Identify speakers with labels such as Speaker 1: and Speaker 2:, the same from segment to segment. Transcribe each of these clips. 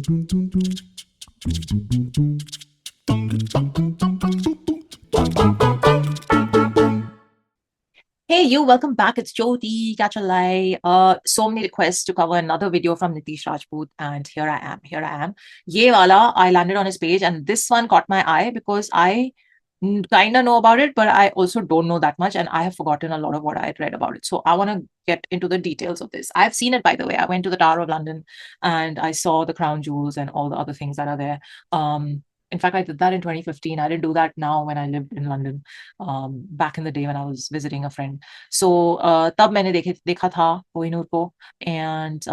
Speaker 1: Hey, you, welcome back. It's Jyoti Kachalai. So many requests to cover another video from Nitish Rajput, and here I am. Ye wala, I landed on his page, and this one caught my eye because I kind of know about it, but I also don't know that much, and I have forgotten a lot of what I had read about it. So I want to get into the details of this. I've seen it, by the way. I went to the Tower of London, and I saw the crown jewels and all the other things that are there. In fact, I did that in 2015. I didn't do that now when I lived in London, back in the day when I was visiting a friend. So तब मैंने देखा था कोहिनूर को, and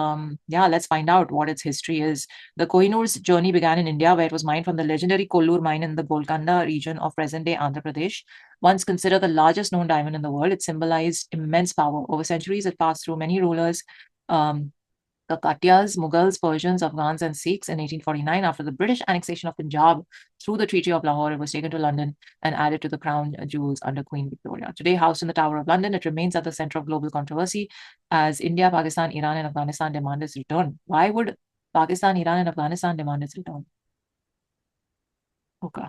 Speaker 1: yeah, let's find out what its history is. The Kohinoor's journey began in India, where it was mined from the legendary Kollur mine in the Golconda region of present-day Andhra Pradesh. Once considered the largest known diamond in the world, it symbolized immense power. Over centuries, it passed through many rulers. Kakatiyas, Mughals, Persians, Afghans, and Sikhs in 1849. After the British annexation of Punjab through the Treaty of Lahore, it was taken to London and added to the crown jewels under Queen Victoria. Today housed in the Tower of London, it remains at the center of global controversy as India, Pakistan, Iran, and Afghanistan demand its return. Why would Pakistan, Iran, and Afghanistan demand its return? Okay.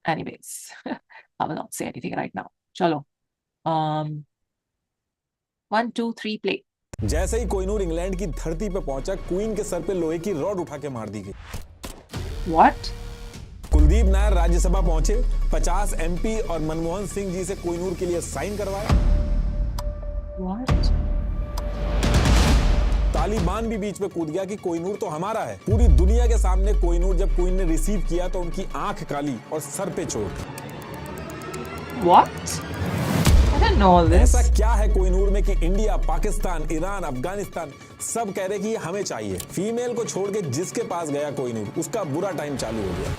Speaker 1: Anyways, I will not say anything right now. Chalo. 1, 2, 3, play.
Speaker 2: जैसे ही Kohinoor England की धरती पर पहुंचा, queen के sir पे लोहे की rod उठा के मार दी गई।
Speaker 1: What?
Speaker 2: कुलदीप नायर राज्यसभा पहुंचे, 50 एमपी और मनमोहन सिंह जी से कोहिनूर के लिए साइन करवाया।
Speaker 1: What?
Speaker 2: तालिबान भी बीच में कूद गया कि कोहिनूर तो हमारा है। पूरी दुनिया के सामने कोहिनूर जब क्वीन ने रिसीव किया तो उनकी आंख काली और सर पे चोट।
Speaker 1: What? I didn't know all this.
Speaker 2: ऐसा क्या है कोहिनूर में कि इंडिया, पाकिस्तान, ईरान, अफगानिस्तान सब कह रहे कि ये हमें चाहिए। फीमेल को छोड़ के जिसके पास गया कोहिनूर, उसका बुरा टाइम चालू हो गया।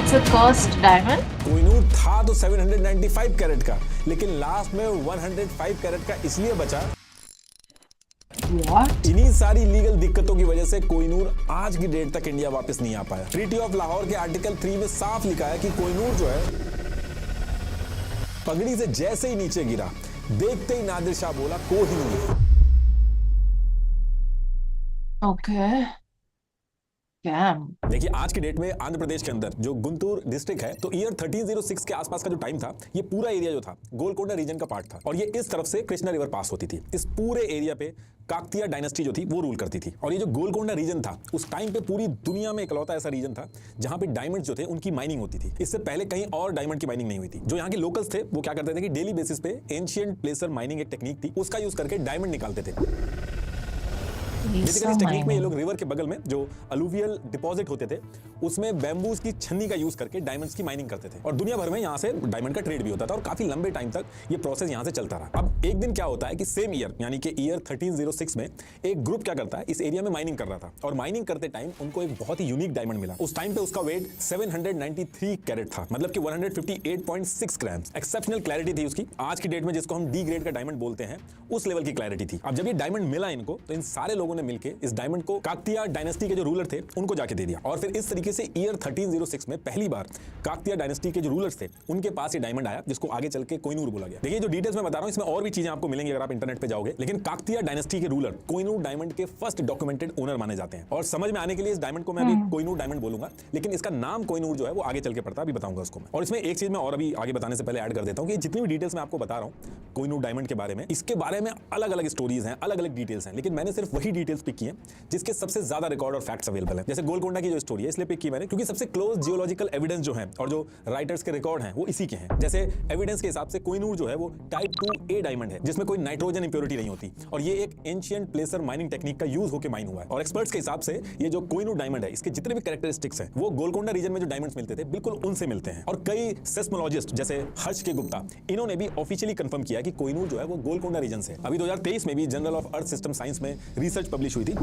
Speaker 1: It's a cursed diamond?
Speaker 2: Kohinoor था तो 795 कैरेट का, लेकिन लास्ट में 105 कैरेट का इसलिए बचा।
Speaker 1: What?
Speaker 2: इन्हीं सारी लीगल दिक्कतों की वजह से कोहिनूर आज की डेट तक इंडिया वापस नहीं आ पाया। ट्रीटी ऑफ लाहौर के आर्टिकल 3 में साफ लिखा है कि कोहिनूर जो है पगड़ी से जैसे ही नीचे गिरा, देखते ही नादिर शाह बोला कोहिनूर।
Speaker 1: Okay. Damn.
Speaker 2: देखिए आज की डेट में आंध्र प्रदेश के अंदर जो गुंटूर डिस्ट्रिक्ट है, तो ईयर 1306 के आसपास का जो टाइम था, ये पूरा एरिया जो था गोलकोंडा रीजन का पार्ट था और ये इस तरफ से कृष्णा रिवर पास होती थी। इस पूरे एरिया पे काकतिया डायनेस्टी जो थी वो रूल करती थी और ये जो गोलकोंडा रीजन था उस टाइम पे पूरी दुनिया में इकलौता ऐसा रीजन था जहां पे डायमंड जो थे उनकी माइनिंग होती थी। इससे पहले कहीं और डायमंड की माइनिंग नहीं हुई थी। जो यहाँ के लोकल्स थे वो क्या करते थे कि डेली बेसिस पे एंशिएंट प्लेसर माइनिंग एक टेक्निक थी, उसका यूज करके डायमंड निकालते थे। बेसिकली इस टेक्निक में ये लोग रिवर के बगल में जो अलुवियल डिपॉजिट होते थे उसमें बैम्बूज की छन्नी का यूज करके डायमंड्स की माइनिंग करते थे और दुनिया भर में यहाँ से डायमंड का ट्रेड भी होता था और काफी लंबे टाइम तक ये प्रोसेस यहाँ से चलता रहा। अब एक दिन क्या होता है कि सेम ईयर यानी कि ईयर 1306 में एक ग्रुप क्या करता है, इस एरिया में माइनिंग कर रहा था और माइनिंग करते टाइम उनको एक बहुत ही यूनिक डायमंड मिला। उस टाइम पे उसका वेट 793 कैरेट था, मतलब कि 158.6 ग्राम्स। एक्सेप्शनल क्लैरिटी थी उसकी, आज की डेट में जिसको हम डी ग्रेड का डायमंड बोलते हैं उस लेवल की क्लैरिटी थी। अब जब ये डायमंड मिला इनको तो इन सारे लोगों ने मिलकर इस डायमंड को काकतिया डायनेस्टी के जो रूलर थे उनको जाके दे दिया और फिर इस तरीके से ईयर 1306 में पहली बार काकतिया डायनेस्टी के जो रूलर्स थे उनके पास ये डायमंड आया जिसको आगे चल के कोहिनूर बोला गया। देखिए जो डिटेल्स मैं बता रहा हूं इसमें और भी चीजें आपको मिलेंगी अगर आप इंटरनेट पे जाओगे, लेकिन काकतिया डायनेस्टी के रूलर कोहिनूर डायमंड के फर्स्ट डॉक्यूमेंटेड ओनर माने जाते हैं। और समझ में आने के लिए इस डायमंड को मैं अभी कोहिनूर डायमंड बोलूंगा, लेकिन इसका नाम कोहिनूर जो है वो आगे चल के पड़ता है, अभी बताऊंगा उसको मैं। और इसमें एक चीज मैं और अभी आगे बताने से पहले ऐड कर देता हूं कि जितनी भी डिटेल्स मैं आपको बता रहा हूं कोहिनूर डायमंड के बारे में, इसके बारे में अलग अलग स्टोरीज हैं, अलग अलग डिटेल्स हैं, लेकिन मैंने सिर्फ वही डिटेल्स पिक की हैं जिसके सबसे ज्यादा रिकॉर्ड और फैक्ट्स अवेलेबल है। जैसे गोलकोंडा की जो स्टोरी है इसलिए पिक की मैंने क्योंकि सबसे क्लोज जियोलॉजिकल एविडेंस जो है और जो राइटर्स के रिकॉर्ड हैं वो इसी के हैं। जैसे एविडेंस के हिसाब से कोहिनूर जो है वो टाइप 2A डायमंड है जिसमें कोई नाइट्रोजन इंप्योरिटी नहीं होती और ये एक एंशिएंट प्लेसर माइनिंग टेक्निक का यूज होकर माइन हुआ है। और एक्सपर्ट्स के हिसाब से ये जो कोहिनूर डायमंड है इसके जितने भी कैरेक्टरिस्टिक्स हैं वो गोलकोंडा रीजन में जो डायमंड्स मिलते थे बिल्कुल उनसे मिलते हैं। और कई सेस्मोलॉजिस्ट जैसे हर्ष के गुप्ता इन्होंने भी ऑफिशियली कंफर्म किया कि कोहिनूर जो है वो गोलकोंडा रीजन से। अभी 2023 में भी journal of earth system science में रिसर्च पब्लिश हुई थी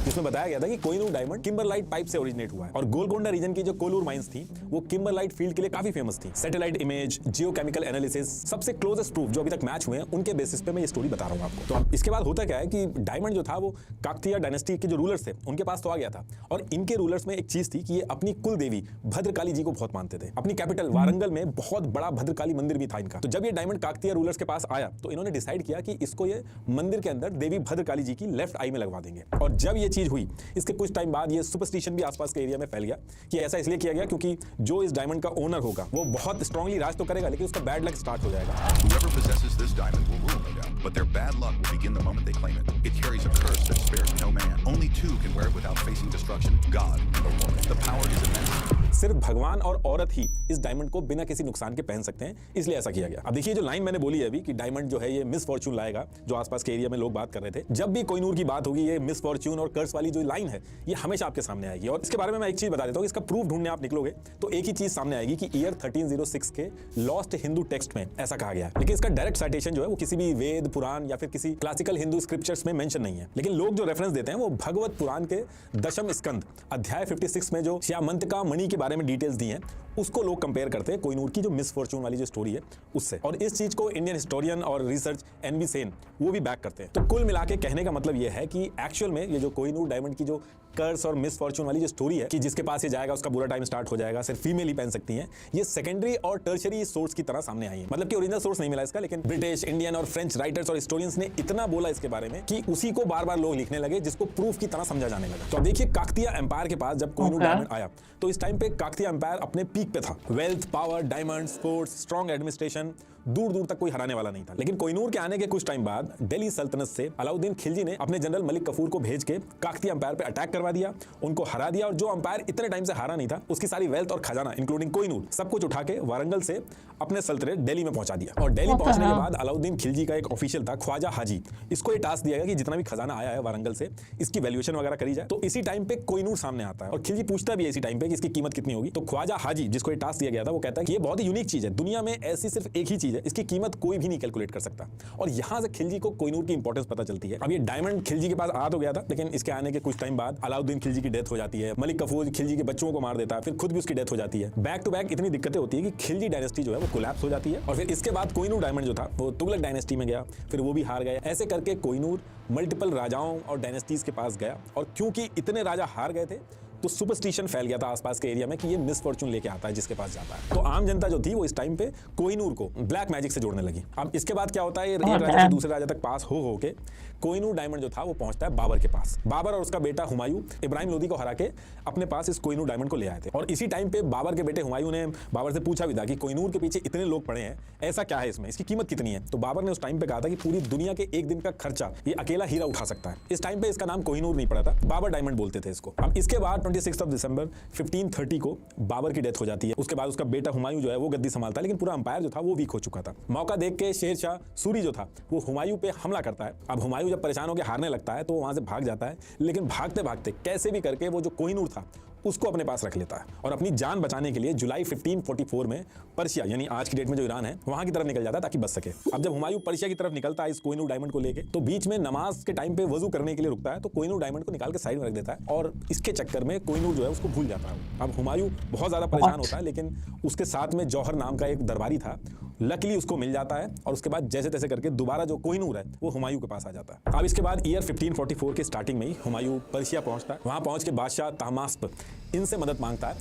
Speaker 2: जिसमें बताया गया था कि कोहिनूर डायमंड किम्बरलाइट पाइप से ओरिजिनेट हुआ है और गोलकोंडा रीजन की जो कोलूर माइंस थी वो किम्बरलाइट फील्ड के लिए काफी फेमस थी। सैटेलाइट इमेज, जियोकेमिकल एनालिसिस, सबसे क्लोजेस्ट प्रूफ जो अभी तक मैच हुए हैं उनके बेसिस पे मैं ये स्टोरी बता रहा हूँ आपको। तो अब इसके बाद होता क्या है कि डायमंड जो था वो काकतीय डायनेस्टी के जो रूलर्स थे उनके पास तो आ गया था और इनके रूलर्स में एक चीज थी कि ये अपनी कुल देवी भद्रकाली जी को बहुत मानते थे। अपनी कैपिटल वारंगल में बहुत बड़ा भद्रकाली मंदिर भी था इनका। तो जब ये डायमंड काकतीय रूलर्स के पास आया तो इन्होंने डिसाइड किया कि इसको ये मंदिर के अंदर देवी भद्रकाली जी की लेफ्ट आई में लगवा देंगे। और जब ये चीज हुई इसके कुछ टाइम बाद ये सुपरस्टिशन भी आसपास के एरिया में फैल गया कि ऐसा इसलिए किया गया क्योंकि जो इस डायमंड का ओनर होगा वो बहुत स्ट्रांगली राज तो करेगा लेकिन उसका बैड लक स्टार्ट हो जाएगा।
Speaker 3: Whoever possesses this diamond will rule, no doubt, but their bad luck will begin the moment they claim it. It carries a curse that spares no man. Only two can wear it without facing destruction, God and a woman. The power is immense.
Speaker 2: सिर्फ भगवान और औरत ही इस diamond को बिना किसी नुकसान के पहन सकते हैं, इसलिए ऐसा किया गया। अब देखिए जो लाइन मैंने बोली है अभी कि डायमंड जो है ये मिस फॉर्च्यून लाएगा, जो आसपास के एरिया में लोग बात कर रहे थे, जब भी कोहिनूर की बात होगी ये मिस फॉर्च्यून और कर्स वाली जो लाइन है ये हमेशा आपके सामने आएगी। और इसके बारे में मैं एक चीज बता देता हूँ, इसका प्रूफ ढूंढने आप निकलोगे तो एक ही चीज सामने आएगी कि ईयर 1306 के लॉस्ट हिंदू टेक्स्ट में ऐसा कहा गया है, लेकिन इसका डायरेक्ट साइटेशन जो है वो किसी भी वेद पुराण या फिर किसी क्लासिकल हिंदू स्क्रिप्चर्स में मेंशन नहीं है। लेकिन लोग जो रेफरेंस देते हैं वो भगवत पुराण के दशम स्कंद अध्याय 56 में जो श्यामंतका मणि के बारे में डिटेल्स दी हैं उसको लोग कंपेयर करते हैं कोहिनूर की जो मिस फॉर्च्यून वाली जो स्टोरी है उससे। और इस चीज को इंडियन हिस्टोरियन और रिसर्च एनवी सेन वो भी बैक करते हैं। तो कुल मिला के कहने का मतलब ये है कि एक्चुअल में ये जो कोहिनूर डायमंड की जो कर्स और मिस फॉर्च्यून वाली जो स्टोरी है कि जिसके पास ये जाएगा उसका बुरा टाइम स्टार्ट हो जाएगा, सिर्फ फीमेल ही पहन सकती हैं, ये सेकेंडरी और टर्शरी सोर्स की तरह सामने आई है। मतलब कि ओरिजिनल सोर्स नहीं मिला इसका, लेकिन ब्रिटिश, इंडियन और फ्रेंच राइटर्स और हिस्टोरियंस ने इतना बोला इसके बारे में कि उसी को बार बार लोग लिखने लगे जिसको प्रूफ की तरह समझा जाने लगा। तो अब देखिए काकतीय एम्पायर के पास जब कोहिनूर डायमंड आया तो इस टाइम पे काकतीय एम्पायर अपने पीक पे था। Wealth, power, diamond, sports, strong administration, दूर दूर तक कोई हराने वाला नहीं था। लेकिन कोहिनूर के आने के कुछ टाइम बाद दिल्ली सल्तनत से अलाउद्दीन खिलजी ने अपने जनरल मलिक कफूर को भेज के काकतीय एम्पायर पे अटैक करवा दिया, उनको हरा दिया और जो एम्पायर इतने टाइम से हारा नहीं था उसकी सारी वेल्थ और खजाना इंक्लूडिंग कोहिनूर सब कुछ उठा के वारंगल से अपने सल्तनत दिल्ली में पहुंचा दिया। और दिल्ली पहुंचने के बाद अलाउद्दीन खिलजी का एक ऑफिशियल था ख्वाजा हाजी, इसको ये टास्क दिया गया कि जितना भी खजाना आया है वारंगल से इसकी वैल्यूएशन वगैरह करी जाए। तो इसी टाइम पे कोहिनूर सामने आता है और खिलजी पूछता भी है इसी टाइम पे कि इसकी कीमत कितनी होगी। तो ख्वाजा हाजी जिसको ये टास्क दिया गया था वो कहता है कि ये बहुत ही यूनिक चीज है, दुनिया में ऐसी सिर्फ एक ही चीज है, इसकी कीमत कोई भी नहीं कैलकुलेट कर सकता। और यहां से खिलजी को कोहिनूर की इंपॉर्टेंस पता चलती है। अब ये डायमंड खिलजी के पास आ तो गया था, लेकिन इसके आने के कुछ टाइम बाद अलाउद्दीन खिलजी की डेथ हो जाती है, मलिक कफूर खिलजी के बच्चों को मार देता है, फिर खुद भी उसकी डेथ हो जाती है। बैक टू बैक इतनी दिक्कतें होती है कि खिलजी डायनेस्टी जो है वो कोलैप्स हो जाती है। और फिर इसके बाद कोहिनूर डायमंड जो था वो तुगलक डायनेस्टी में गया, फिर वो भी हार गए। ऐसे करके कोहिनूर मल्टीपल राजाओं और डायनेस्टीज के पास गया और क्योंकि इतने राजा हार गए थे तो सुपरस्टिशन फैल गया था आसपास के एरिया में कि ये मिस फॉर्च्यून लेके आता है जिसके पास जाता है। तो आम जनता जो थी वो इस टाइम पे कोहिनूर को ब्लैक मैजिक से जोड़ने लगी। अब इसके बाद क्या होता है, एक राजा से दूसरे राजा तक पास हो के कोहिनूर डायमंड जो था वो पहुंचता है बाबर के पास। बाबर और उसका बेटा हुमायूं इब्राहिम लोदी को हरा के अपने पास इस कोहिनूर डायमंड को ले आए थे। और इसी टाइम पे बाबर के बेटे हुमायूं ने बाबर से पूछा भी था कि कोहिनूर के पीछे इतने लोग पड़े हैं, ऐसा क्या है इसमें, इसकी कीमत कितनी है। तो बाबर ने उस टाइम पे कहा था कि पूरी दुनिया के एक दिन का खर्चा ये अकेला हीरा उठा सकता है। इस टाइम पे इसका नाम कोहिनूर नहीं पड़ा था, बाबर डायमंड बोलते थे इसको। अब इसके बाद 26 दिसंबर 1530 को बाबर की डेथ हो जाती है। उसके बाद उसका बेटा हुमायूं जो है वो गद्दी संभालता है, लेकिन पूरा अंपायर जो था वो वीक हो चुका था। मौका देख के शेरशाह सूरी जो था वो हुमायूं पे हमला करता है। अब हुमायूं जब परेशान होकर हारने लगता है तो वहां से भाग जाता है, लेकिन भागते भागते कैसे भी करके वो जो कोहिनूर था उसको अपने पास रख लेता है और अपनी जान बचाने के लिए जुलाई 1544 में पर्शिया यानी आज की डेट में जो ईरान है वहां की तरफ निकल जाता है ताकि बच सके। अब जब हुमायूं पर्शिया की तरफ निकलता है इस कोहिनूर डायमंड को लेके तो बीच में नमाज के टाइम पे वजू करने के लिए रुकता है, तो कोहिनूर डायमंड को निकाल के साइड में रख देता है और इसके चक्कर में कोहिनूर जो है उसको भूल जाता है। अब हुमायूं बहुत ज्यादा परेशान होता है, लेकिन उसके साथ में जौहर नाम का एक दरबारी था, लकीली उसको मिल जाता है और उसके बाद जैसे तैसे करके दोबारा जो कोहिनूर है वो हुमायूं के पास आ जाता है। अब इसके बाद ईयर 1544 के स्टार्टिंग में ही हुमायूं पर्शिया पहुंचता है। वहां पहुंच के बादशाह तहमास्प इनसे मदद मांगता है।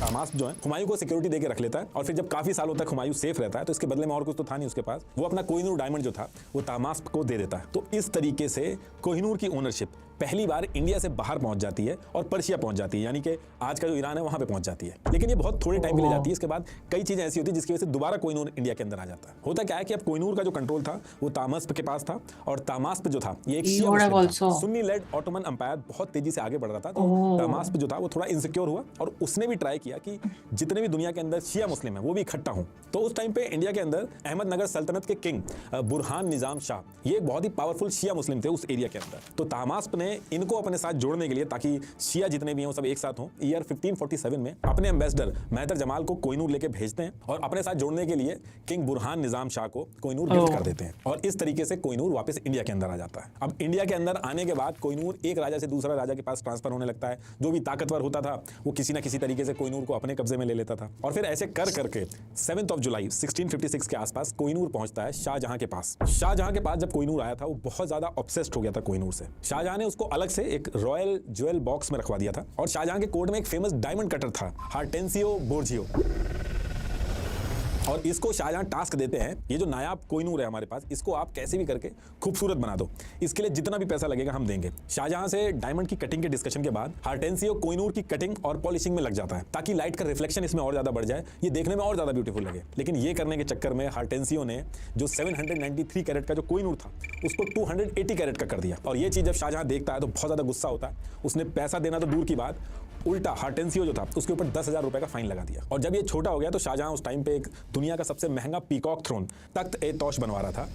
Speaker 2: तहमास्प जो है हुमायूं को सिक्योरिटी देके रख लेता है और फिर जब काफी सालों तक हुमायूं सेफ रहता है तो इसके बदले में और कुछ तो था नहीं उसके पास, वो अपना कोहिनूर डायमंड जो था वो तहमास्प को दे देता है। तो इस तरीके से कोहिनूर की ओनरशिप पहली बार इंडिया से बाहर पहुंच जाती है और पर्शिया पहुंच जाती है, यानी कि आज का जो ईरान है वहां पे पहुंच जाती है। लेकिन ये बहुत थोड़े टाइम के लिए जाती है। इसके बाद कई चीजें ऐसी होती है जिसकी वजह से दोबारा कोहिनूर इंडिया के अंदर आ जाता है। होता क्या है कि अब कोहिनूर का जो कंट्रोल था वो तहमास्प के पास था और तहमास्प जो था ये एक शिया मुस्लिम था। सुन्नी लेड ऑटोमन अंपायर बहुत तेजी से आगे बढ़ रहा था, तो तहमास्प जो था वो थोड़ा इनसिक्योर हुआ और उसने भी ट्राई किया कि जितने भी दुनिया के अंदर शिया मुस्लिम है वो भी इकट्ठा हों। तो उस टाइम पे इंडिया के अंदर अहमदनगर सल्तनत के किंग बुरहान निजाम शाह ये बहुत ही पावरफुल शिया मुस्लिम थे उस एरिया के अंदर। तो तहमास्प ने ने इनको अपने साथ जोड़ने के लिए, ताकि शिया जितने भी हैं वो सब एक साथ हों, ईयर 1547 में अपने एम्बेसडर मेहतर जमाल को कोहिनूर लेके भेजते हैं और अपने साथ जोड़ने के लिए किंग बुरहान निजाम शाह को कोहिनूर गिफ्ट कर देते हैं। और इस तरीके से कोहिनूर वापस इंडिया के अंदर आ जाता है। अब इंडिया के अंदर आने के बाद कोहिनूर एक राजा से दूसरा राजा के पास ट्रांसफर होने लगता है। जो भी ताकतवर होता था वो किसी ना किसी तरीके से कोहिनूर को अपने कब्जे में ले लेता था। और फिर ऐसे कर करके 7 जुलाई 1656 के आसपास कोहिनूर पहुंचता है शाहजहां के पास। शाहजहां के पास जब कोहिनूर आया था वो बहुत ज्यादा ऑब्सेस्ड हो गया था कोहिनूर से। शाहजहां ने उसको अलग से एक रॉयल ज्वेल बॉक्स में रखवा दिया था और शाहजहां के कोर्ट में एक फेमस डायमंड कटर था, हार्टेंसियो बोर्जियो। और इसको शाहजहां टास्क देते हैं, ये जो नायाब कोहिनूर है हमारे पास, इसको आप कैसे भी करके खूबसूरत बना दो, इसके लिए जितना भी पैसा लगेगा हम देंगे। शाहजहां से डायमंड की कटिंग के डिस्कशन के बाद हार्टेंसियो कोहिनूर की कटिंग और पॉलिशिंग में लग जाता है, ताकि लाइट का रिफ्लेक्शन इसमें और ज्यादा बढ़ जाए, ये देखने में और ज्यादा ब्यूटीफुल लगे। लेकिन ये करने के चक्कर में हार्टेंसियो ने जो 793 कैरेट का जो कोहिनूर था उसको 280 कैरेट का कर दिया। और ये चीज जब शाहजहां देखता है तो बहुत ज्यादा गुस्सा होता है। उसने पैसा देना तो दूर की बात, उल्टा हार्टेंसियो जो था उसके ऊपर 10,000 रुपए का फाइन लगा दिया। और जब ये छोटा हो गया तो शाहजहां उस टाइम पे एक दुनिया का सबसे महंगा पीकॉक थ्रोन तख्त-ए-तौश बनवा रहा था।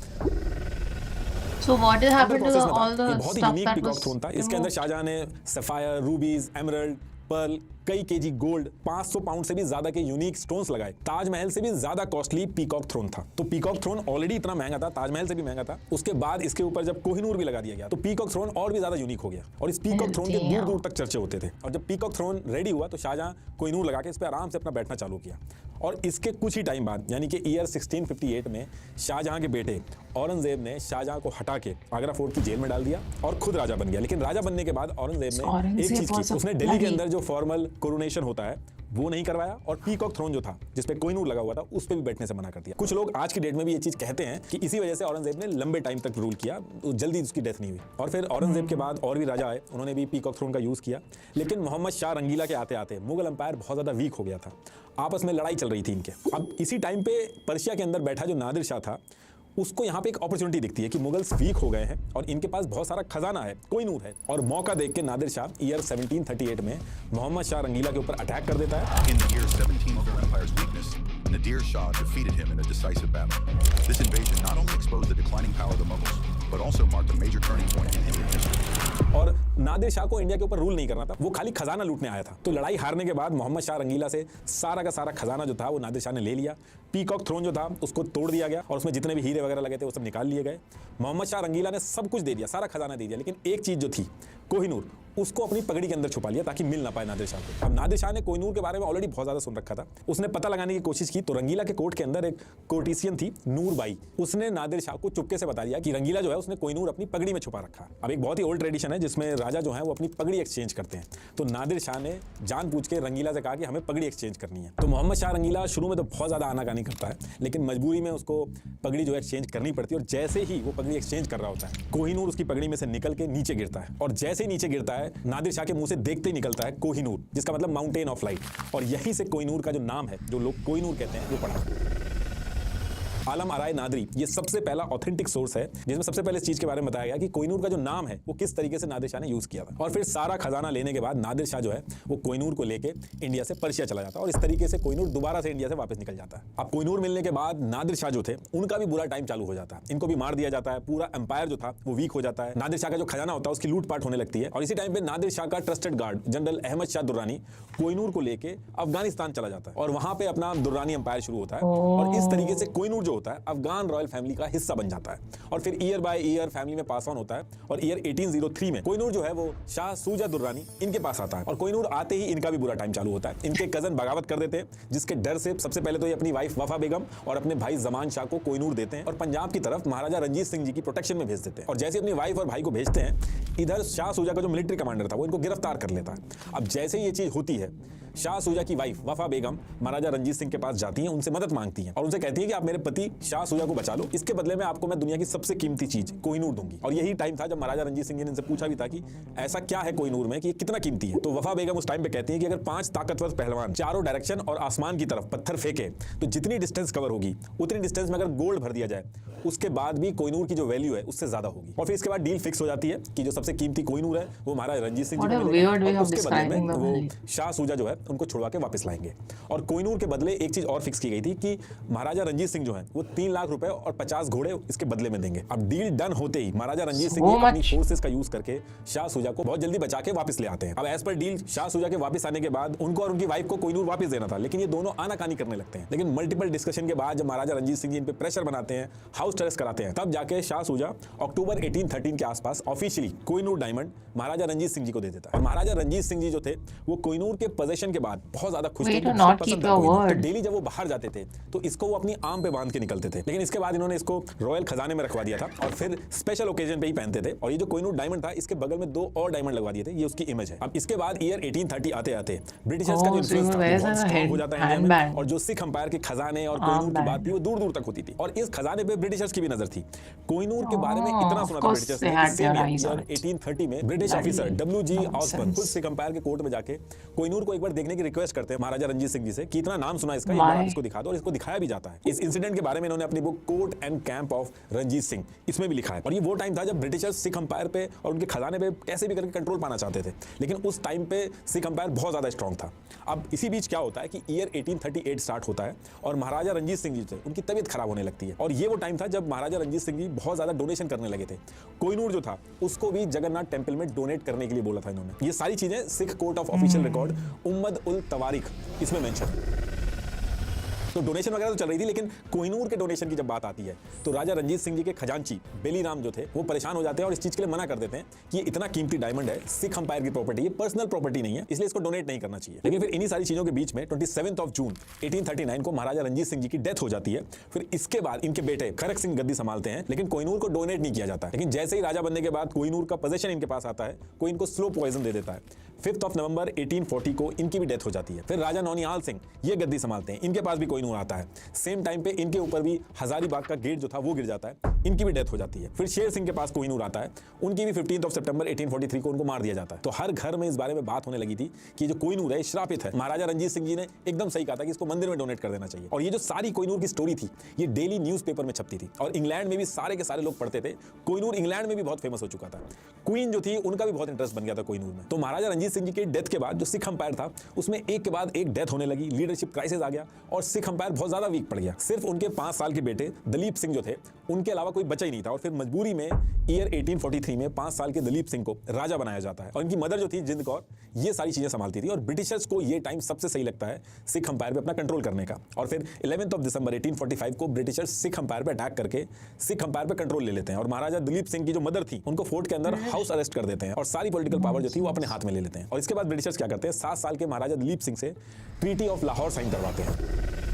Speaker 1: So what did happen to
Speaker 2: process में
Speaker 1: all
Speaker 2: था,
Speaker 1: the
Speaker 2: ये बहुत ही
Speaker 1: stuff
Speaker 2: unique
Speaker 1: that
Speaker 2: peacock
Speaker 1: was
Speaker 2: throne था। इसके अंदर शाहजहां ने सफायर, रूबीज, एमरल्ड, पर्ल, कई केजी गोल्ड, 500 पाउंड से भी ज्यादा के यूनिक स्टोन्स लगाए। ताजमहल से भी ज्यादा कॉस्टली पीकॉक थ्रोन था। तो पीकॉक थ्रोन ऑलरेडी इतना महंगा था, ताजमहल से भी महंगा था, उसके बाद इसके ऊपर जब कोहिनूर भी लगा दिया गया तो पीकॉक थ्रोन और भी ज्यादा यूनिक हो गया। और इस पीकॉक थ्रोन के दूर दूर तक चर्चे होते थे। और जब पीकॉक थ्रोन रेडी हुआ तो शाहजहां कोहिनूर लगा के इस पर आराम से अपना बैठना चालू किया। और इसके कुछ ही टाइम बाद यानी कि ईयर 1658 में शाहजहां के बेटे औरंगजेब ने शाहजहां को हटा के आगरा फोर्ट की जेल में डाल दिया और खुद राजा बन गया। लेकिन राजा बनने के बाद औरंगजेब ने एक चीज की, उसने दिल्ली के अंदर जो फॉर्मल कोरोनेशन होता है वो नहीं करवाया और पीकॉक थ्रोन जो था जिसपे कोहिनूर लगा हुआ था उस पे भी बैठने से मना कर दिया। कुछ लोग आज की डेट में भी ये चीज कहते हैं कि इसी वजह से औरंगजेब ने लंबे टाइम तक रूल किया, जल्दी उसकी डेथ नहीं हुई। और फिर औरंगजेब के बाद और भी राजा आए, उन्होंने भी पीकॉक थ्रोन का यूज किया। लेकिन मोहम्मद शाह रंगीला के आते आते मुगल एम्पायर बहुत ज्यादा वीक हो गया था, आपस में लड़ाई चल रही थी इनके। अब इसी टाइम पे पर्शिया के अंदर बैठा जो नादिर शाह था उसको यहाँ पे एक अपॉर्चुनिटी दिखती है कि मुगल्स वीक हो गए हैं और इनके पास बहुत सारा खजाना है, कोहिनूर है। और मौका देख के नादिर शाह ईयर 1738 में मोहम्मद शाह रंगीला के ऊपर अटैक कर देता है।
Speaker 3: In the year 17 of their empire's weakness, Nadir Shah defeated him in a decisive battle. This invasion not only exposed the declining power of the Mughals, but also marked a major turning point in Indian history.
Speaker 2: और नादिर शाह को India के ऊपर rule नहीं करना था, वो खाली खजाना लूटने आया था। तो लड़ाई हारने के बाद मोहम्मद शाह रंगीला से सारा का सारा खजाना जो था वो नादिर शाह ने ले लिया। पीकॉक थ्रोन जो था उसको तोड़ दिया गया और उसमें जितने भी हीरे वगैरह लगे थे वो सब निकाल लिए गए। मोहम्मद शाह रंगीला ने सब कुछ दे दिया, सारा खजाना दे दिया, लेकिन एक चीज जो थी कोहिनूर, उसको अपनी पगड़ी के अंदर छुपा लिया ताकि मिल ना पाए नादिर शाह को। अब नादिर शाह ने कोहिनूर के बारे में ऑलरेडी बहुत ज्यादा सुन रखा था, उसने पता लगाने की कोशिश की। तो रंगीला के कोर्ट के अंदर एक कोर्टिसियन थी नूर बाई, उसने नादिर शाह को चुपके से बता दिया कि रंगीला जो है उसने कोहिनूर अपनी पगड़ी में छुपा रखा। अब एक बहुत ही ओल्ड ट्रेडिशन है जिसमें राजा जो है वो अपनी पगड़ी एक्सचेंज करते हैं। तो नादिर शाह ने जान पूछ के रंगीला से कहा कि हमें पगड़ी एक्सचेंज करनी है। तो मोहम्मद शाह रंगीला शुरू में तो बहुत ज्यादा आनाकानी करता है, लेकिन मजबूरी में उसको पगड़ी जो है एक्सचेंज करनी पड़ती है। और जैसे ही वो पगड़ी एक्सचेंज कर रहा होता है कोहिनूर उसकी पगड़ी में से निकल के नीचे गिरता है। और जैसे ही नीचे गिरता है नादिर शाह के मुंह से देखते ही निकलता है कोहिनूर, जिसका मतलब माउंटेन ऑफ लाइट। और यहीं से कोहिनूर का जो नाम है, जो लोग कोहिनूर कहते हैं, वो पड़ा। आलम आराय नादरी ये सबसे पहला ऑथेंटिक सोर्स है जिसमें सबसे पहले इस चीज के बारे में बताया गया कि कोहिनूर का जो नाम है वो किस तरीके से नादिर शाह ने यूज किया था। और फिर सारा खजाना लेने के बाद नादिर शाह जो है वो कोहिनूर को लेके इंडिया से पर्शिया चला जाता है और इस तरीके से कोहिनूर दोबारा से इंडिया से वापस निकल जाता है। अब कोहिनूर मिलने के बाद नादिर शाह जो थे उनका भी बुरा टाइम चालू हो जाता है, इनको भी मार दिया जाता है, पूरा एम्पायर जो था वो वीक हो जाता है। नादिर शाह का जो खजाना होता है उसकी लूटपाट होने लगती है। और इसी टाइम पे नादिर शाह का trusted guard general Ahmad Shah Durrani Kohinoor को लेके अफगानिस्तान चला जाता है और वहां पे अपना दुर्रानी एम्पायर शुरू होता है। और इस तरीके से कोहिनूर जो होता है अफगान रॉयल फैमिली का हिस्सा बन जाता है और फिर ईयर बाय ईयर फैमिली में पास ऑन होता है। और ईयर 1803 में कोहिनूर जो है वो शाह सूजा दुर्रानी इनके पास आता है और कोहिनूर आते ही इनका भी बुरा टाइम चालू होता है। इनके कजन बगावत कर देते हैं, जिसके डर से सबसे पहले तो ये अपनी वाइफ वफा बेगम और अपने भाई जमान शाह को कोहिनूर देते हैं और पंजाब की तरफ महाराजा रंजीत सिंह जी की प्रोटेक्शन में भेज देते हैं। और जैसे अपनी वाइफ और भाई को भेजते हैं, इधर शाह सूजा का जो मिलिट्री कमांडर था वो इनको गिरफ्तार कर लेता है। अब जैसे ही ये चीज होती है, शाह सूजा की वाइफ वफा बेगम महाराजा रंजीत सिंह के पास जाती हैं, उनसे मदद मांगती हैं और उनसे कहती हैं कि आप मेरे पति शाह सूजा को बचा लो, इसके बदले में आपको मैं दुनिया की सबसे कीमती चीज कोहिनूर दूंगी। और यही टाइम था जब महाराजा रंजीत सिंह ने इनसे पूछा भी था कि ऐसा क्या है कोहिनूर में कि ये कितना कीमती है। तो वफा बेगम उस टाइम पे कहती है कि अगर 5 ताकतवर पहलवान चारों डायरेक्शन और आसमान की तरफ पत्थर फेंके तो जितनी डिस्टेंस कवर होगी उतनी डिस्टेंस में अगर गोल्ड भर दिया जाए उसके बाद भी कोहिनूर की जो वैल्यू है उससे ज्यादा होगी। और फिर इसके बाद डील फिक्स हो जाती है कि जो सबसे कीमती कोहिनूर है वो महाराजा रंजीत सिंह जी को मिलेगा और उसके बदले में वो शाह सूजा जो है उनको छुड़वा के वापस लाएंगे। और कोहिनूर के बदले एक चीज और फिक्स की गई थी कि महाराजा रंजीत सिंह जो है वो 3 लाख रुपए और 50 घोड़े इसके बदले में देंगे। अब डील डन होते ही महाराजा रंजीत सिंह अपनी फोर्सेस का यूज करके शाह सुजा को बहुत जल्दी बचा के वापस ले आते हैं। अब एज पर डील शाह सुजा के वापस आने के बाद उनको और उनकी वाइफ को कोहिनूर वापस देना था, लेकिन ये दोनों आनाकानी करने लगते हैं। लेकिन मल्टीपल डिस्कशन के बाद जब महाराजा रंजीत सिंह जी इन पे प्रेशर बनाते हैं, हाउस अरेस्ट कराते हैं, तब जाके शाह सुजा अक्टूबर 1813 के आसपास ऑफिशियली कोहिनूर डायमंड महाराजा रंजीत सिंह जी को दे देता है। और महाराजा रंजीत सिंह जी जो थे वो कोहिनूर के पोजीशन के बाद बहुत ज्यादा खुश थे, तो डेली जब वो बाहर जाते थे तो इसको वो अपनी आर्म पे बांध के निकलते थे। लेकिन इसके बाद इन्होंने इसको रॉयल खजाने में रखवा दिया था और फिर स्पेशल ओकेजन पे ही पहनते थे। और ये जो कोहिनूर डायमंड था इसके बगल में 2 और डायमंड लगवा दिए थे, ये उसकी इमेज है। अब इसके बाद ईयर 1830 आते आते ब्रिटिशर्स का जो इन्फ्लुएंस था बहुत स्ट्रांग हो जाता है इंडिया में, और जो सिख अंपायर के खजाने और कोहिनूर की बात थी वो दूर दूर तक होती थी। और इस खजाने पे ब्रिटिशर्स की भी नजर थी। कोहिनूर के बारे में इतना सुना था ब्रिटिशर्स ने, 1830 में ब्रिटिश ऑफिसर WG ऑसबर्न खुद सिख अंपायर के कोर्ट में जाके कोहिनूर को एक बार देखने की रिक्वेस्ट करते हैं महाराजा रंजीत सिंह जी से कि इतना नाम सुना इसका, एक बार इसको दिखा दो। और इसको दिखाया भी जाता है। इस इंसिडेंट के बारे में इन्होंने अपनी book court and camp of Ranjit Singh इसमें भी लिखा है। और ये वो टाइम था जब ब्रिटिशर्स सिख अंपायर पे और उनके खजाने पे कैसे भी करके कंट्रोल पाना चाहते थे, लेकिन उस टाइम पे सिख अंपायर बहुत ज्यादा स्ट्रांग था। अब इसी बीच क्या होता है कि ईयर 1838 स्टार्ट होता है और महाराजा रंजीत सिंह जी थे उनकी तबीयत खराब होने लगती है। और ये वो टाइम था जब महाराजा रंजीत सिंह जी बहुत ज्यादा डोनेशन करने लगे थे। कोहिनूर जो था उसको भी जगन्नाथ टेंपल में डोनेट करने के लिए बोला था इन्होंने। ये सारी चीजें Sikh court of official record Umdat ul Tawarikh इसमें मेंशन। तो डोनेशन वगैरह तो चल रही थी, लेकिन कोहिनूर के डोनेशन की जब बात आती है तो राजा रंजीत सिंह जी के खजांची बेलीराम जो थे वो परेशान हो जाते हैं और इस चीज के लिए मना कर देते हैं कि ये इतना कीमती डायमंड है, सिख अंपायर की प्रॉपर्टी है, पर्सनल प्रॉपर्टी नहीं है, इसलिए इसको डोनेट नहीं करना चाहिए। लेकिन फिर इन्हीं सारी चीजों के बीच में 27 जून 1839 को महाराजा रंजीत सिंह जी की डेथ हो जाती है। फिर इसके बाद इनके बेटे खरक सिंह गद्दी संभालते हैं, लेकिन कोहिनूर को डोनेट नहीं किया जाता है। लेकिन जैसे ही राजा बनने के बाद कोहिनूर का पोजीशन इनके पास आता है, कोई इनको स्लो पॉइजन दे देता है। 5 नवंबर 1840 को इनकी भी डेथ हो जाती है। फिर राजा नौनिहाल सिंह ये गद्दी संभालते हैं, इनके पास भी कोहिनूर आता है। सेम टाइम पे इनके ऊपर भी हजारीबाग का गेट जो था वो गिर जाता है, इनकी भी डेथ हो जाती है। फिर शेर सिंह के पास कोहिनूर आता है, उनकी भी 15 सितंबर 1843 को उनको मार दिया जाता है। तो हर घर में इस बारे में बात होने लगी थी कि जो कोहिनूर है श्रापित है। महाराजा रंजीत सिंह जी ने एकदम सही कहा था कि इसको मंदिर में डोनेट कर देना चाहिए। और ये जो सारी कोहिनूर की स्टोरी थी ये डेली न्यूज़पेपर में छपती थी और इंग्लैंड में भी सारे के सारे लोग पढ़ते थे। कोहिनूर इंग्लैंड में भी बहुत फेमस हो चुका था। क्वीन जो थी उनका भी बहुत इंटरेस्ट बन गया था कोहिनूर में। तो महाराजा रंजीत सिंह जी की डेथ के बाद जो सिख अंपायर था उसमें एक के बाद एक डेथ होने लगी, लीडरशिप क्राइसिस आ गया और सिख अंपायर बहुत ज्यादा वीक पड़ गया। सिर्फ उनके 5 साल के बेटे दलीप सिंह जो थे उनके अलावा कोई बचा ही नहीं था। और फिर मजबूरी में ईयर 1843 में 5 साल के दलीप सिंह को राजा बनाया जाता है और इनकी मदर जो थी जिंद कौर ये सारी चीजें संभालती थी। और ब्रिटिशर्स को ये टाइम सबसे सही लगता है सिख अंपायर पे अपना कंट्रोल करने का। और फिर 11 दिसंबर 1845 को ब्रिटिशर्स सिख अंपायर पे अटैक करके सिख अंपायर पे कंट्रोल ले लेते हैं और महाराजा दलीप सिंह की जो मदर थी उनको फोर्ट के अंदर हाउस अरेस्ट कर देते हैं और सारी पॉलिटिकल पावर जो थी वो अपने हाथ में ले लेते हैं। और इसके बाद ब्रिटिशर्स क्या करते हैं, 7 साल के महाराजा दलीप सिंह से ट्रीटी ऑफ लाहौर साइन करवाते हैं।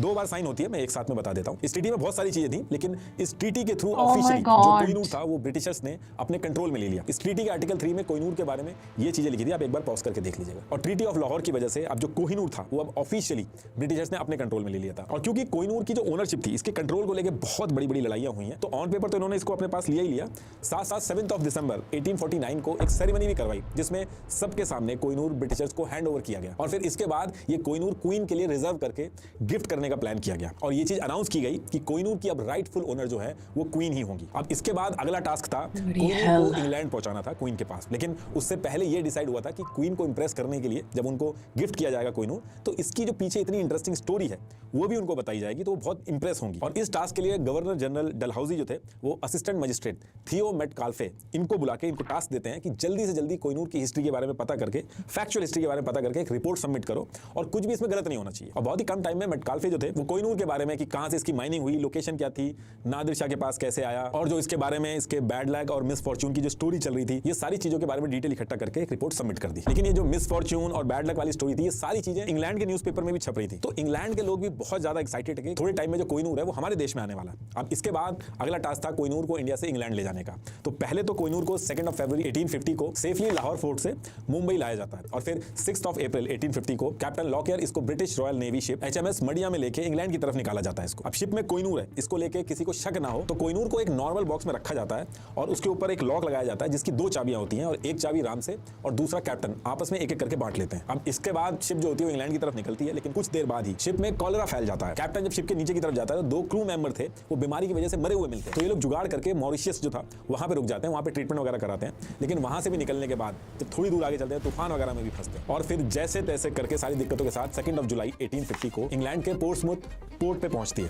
Speaker 2: 2 बार साइन होती है, मैं एक साथ में बता देता हूं। इस ट्रीटी में बहुत सारी चीजें थी, लेकिन इस ट्रीटी के थ्रू ऑफिशियली जो कोहिनूर था वो ब्रिटिशर्स ने अपने कंट्रोल में ले लिया। इस ट्रीटी के आर्टिकल 3 में कोहिनूर के बारे में ये चीजें लिखी थी, आप एक बार पॉज करके देख लीजिएगा। और ट्रीटी ऑफ लाहौर की वजह से अब जो कोहिनूर था वो अब ऑफिशियली ब्रिटिशर्स ने अपने कंट्रोल में ले लिया था। और क्योंकि कोहिनूर की जो ओनरशिप थी इसके कंट्रोल को लेकर बहुत बड़ी बड़ी लड़ाइयां हुई हैं, तो ऑन पेपर तो इन्होंने इसको अपने पास लिया ही लिया। साथ साथ 7 दिसंबर 1849 को एक सेरेमनी भी करवाई जिसमें सबके सामने कोहिनूर ब्रिटिशर्स को हैंड ओवर किया गया। और फिर इसके बाद ये कोहिनूर क्वीन के लिए रिजर्व करके गिफ्ट करने का प्लान किया गया और ये चीज अनाउंस की गई कि कोहिनूर की अब राइटफुल ओनर जो है वो क्वीन ही होंगी। अब इसके बाद अगला टास्क था कोहिनूर को इंग्लैंड पहुंचाना था क्वीन के पास। लेकिन उससे पहले ये डिसाइड हुआ था कि क्वीन को इंप्रेस करने के लिए जब उनको गिफ्ट किया जाएगा कोहिनूर, तो इसकी जो पीछे इतनी इंटरेस्टिंग स्टोरी है वो भी उनको बताई जाएगी, तो वो बहुत इंप्रेस होंगी। और इस टास्क के लिए गवर्नर जनरल डलहौजी जो थे वो असिस्टेंट मजिस्ट्रेट थियो मेटकाल्फे इनको बुला के इनको टास्क देते हैं कि जल्दी से जल्दी कोहिनूर की हिस्ट्री के बारे में पता करके, फैक्चुअल हिस्ट्री के बारे में पता करके एक रिपोर्ट सबमिट करो और कुछ भी इसमें गलत नहीं होना चाहिए। और बहुत ही कम टाइम में मेटकाल्फे जो थे वो कोहिनूर के बारे में कि कहां से इसकी माइनिंग हुई, लोकेशन क्या थी, नादिर शाह के पास कैसे आया और जो इसके बारे में इसके बैड लक और मिसफॉर्च्यून की जो स्टोरी चल रही थी, ये सारी चीजों के बारे में डिटेल इकट्ठा करके एक रिपोर्ट सबमिट कर दी। लेकिन ये जो मिसफॉर्च्यून और बैड लक वाली स्टोरी थी ये सारी चीजें इंग्लैंड के न्यूज़पेपर में भी छप रही थी। तो इंग्लैंड के लोग भी बहुत ज्यादा एक्साइटेड थे कि थोड़े टाइम में जो कोहिनूर है वो हमारे देश में आने वाला। अब इसके बाद अगला टास्क था कोहिनूर को इंडिया से इंग्लैंड ले जाने का। तो पहले तो कोहिनूर को 2 फरवरी 1850 को सेफली लाहौर फोर्ट से मुंबई लाया जाता है और फिर 6 अप्रैल 1850 को कैप्टन लॉकयर इसको British royal navy ship HMS media में लेके इंग्लैंड की तरफ निकाला जाता है इसको। अब शिप में कोहिनूर है, इसको लेके किसी को शक ना हो तो कोहिनूर को एक नॉर्मल बॉक्स में रखा जाता है और उसके ऊपर एक लॉक लगाया जाता है जिसकी 2 चाबियां होती हैं और एक चाबी राम से और दूसरा कैप्टन आपस में एक एक करके बांट लेते हैं। अब इसके बाद शिप जो होती है वो इंग्लैंड की तरफ निकलती है, लेकिन कुछ देर बाद ही शिप में कॉलरा फैल जाता है। कैप्टन जब शिप के नीचे की तरफ जाता है तो 2 क्रू मेंबर थे, वो बीमारी की वजह से मरे हुए मिलते हैं। तो ये लोग जुगाड़ करके मॉरिशियस जो था वहां पे रुक जाते हैं, वहां पे ट्रीटमेंट वगैरह कराते हैं, लेकिन वहां से भी निकलने के बाद जब थोड़ी दूर आगे चलते हैं तूफान वगैरह में भी फंसते हैं और फिर जैसे तैसे करके सारी दिक्कतों के साथ 2 जुलाई 1850 को इंग्लैंड के पोर्ट्समाउथ पोर्ट पे पहुंचती है।